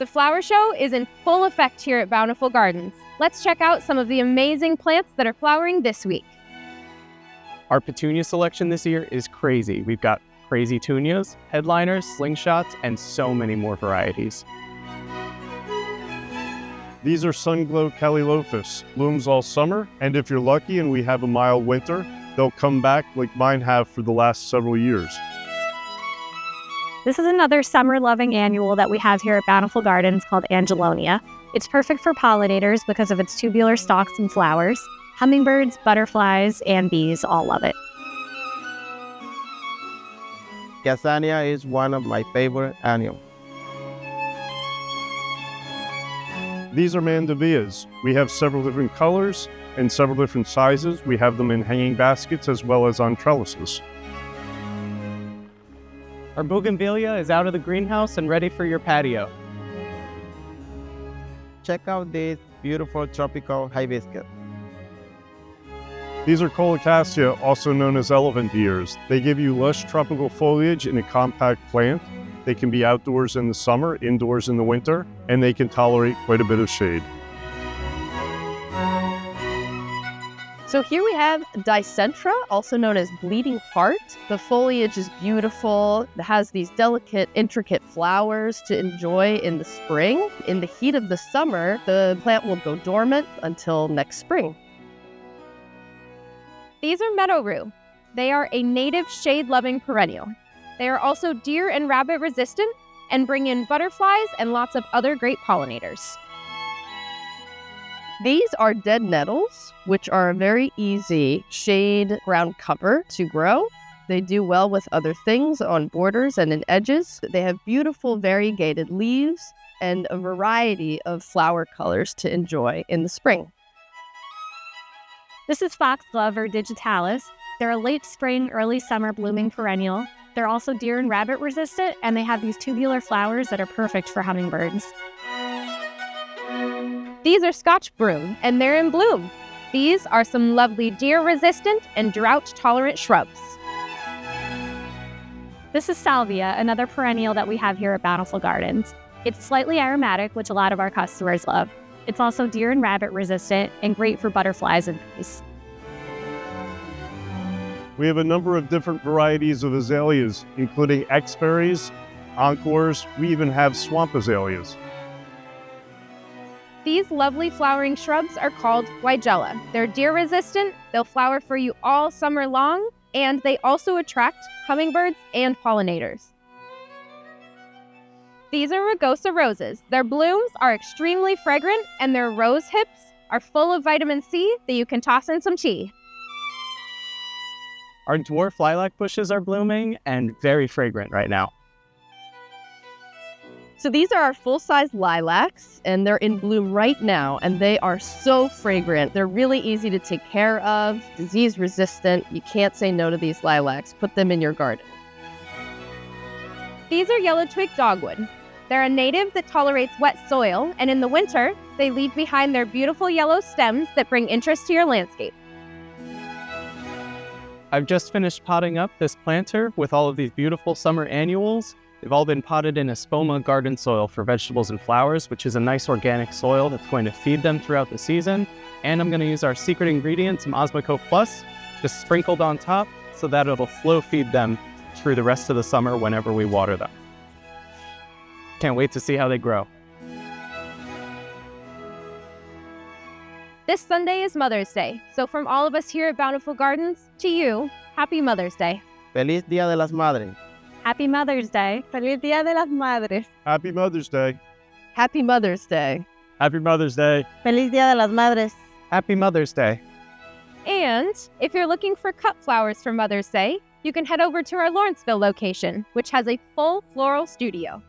The flower show is in full effect here at Bountiful Gardens. Let's check out some of the amazing plants that are flowering this week. Our petunia selection this year is crazy. We've got crazy petunias, headliners, slingshots, and so many more varieties. These are Sunglow Callillophus, blooms all summer, and if you're lucky and we have a mild winter, they'll come back like mine have for the last several years. This is another summer-loving annual that we have here at Bountiful Gardens called Angelonia. It's perfect for pollinators because of its tubular stalks and flowers. Hummingbirds, butterflies, and bees all love it. Azalea is one of my favorite annuals. These are mandevillas. We have several different colors and several different sizes. We have them in hanging baskets as well as on trellises. Our bougainvillea is out of the greenhouse and ready for your patio. Check out this beautiful tropical hibiscus. These are colocasia, also known as elephant ears. They give you lush tropical foliage in a compact plant. They can be outdoors in the summer, indoors in the winter, and they can tolerate quite a bit of shade. So here we have Dicentra, also known as bleeding heart. The foliage is beautiful. It has these delicate, intricate flowers to enjoy in the spring. In the heat of the summer, the plant will go dormant until next spring. These are meadow rue. They are a native shade-loving perennial. They are also deer and rabbit resistant and bring in butterflies and lots of other great pollinators. These are dead nettles, which are a very easy shade ground cover to grow. They do well with other things on borders and in edges. They have beautiful variegated leaves and a variety of flower colors to enjoy in the spring. This is foxglove or digitalis. They're a late spring, early summer blooming perennial. They're also deer and rabbit resistant, and they have these tubular flowers that are perfect for hummingbirds. These are scotch broom, and they're in bloom. These are some lovely deer-resistant and drought-tolerant shrubs. This is salvia, another perennial that we have here at Bountiful Gardens. It's slightly aromatic, which a lot of our customers love. It's also deer and rabbit resistant and great for butterflies and bees. We have a number of different varieties of azaleas, including X-berries, encores. We even have swamp azaleas. These lovely flowering shrubs are called weigela. They're deer-resistant, they'll flower for you all summer long, and they also attract hummingbirds and pollinators. These are rugosa roses. Their blooms are extremely fragrant, and their rose hips are full of vitamin C that you can toss in some tea. Our dwarf lilac bushes are blooming and very fragrant right now. So these are our full-size lilacs, and they're in bloom right now, and they are so fragrant. They're really easy to take care of, disease-resistant. You can't say no to these lilacs. Put them in your garden. These are yellow-twig dogwood. They're a native that tolerates wet soil, and in the winter, they leave behind their beautiful yellow stems that bring interest to your landscape. I've just finished potting up this planter with all of these beautiful summer annuals. They've all been potted in Espoma garden soil for vegetables and flowers, which is a nice organic soil that's going to feed them throughout the season. And I'm going to use our secret ingredient, some Osmocote Plus, just sprinkled on top so that it'll flow feed them through the rest of the summer whenever we water them. Can't wait to see how they grow. This Sunday is Mother's Day, so from all of us here at Bountiful Gardens, to you, Happy Mother's Day. Feliz Día de las Madres. Happy Mother's Day. Feliz Día de las Madres. Happy Mother's Day. Happy Mother's Day. Happy Mother's Day. Feliz Día de las Madres. Happy Mother's Day. And if you're looking for cut flowers for Mother's Day, you can head over to our Lawrenceville location, which has a full floral studio.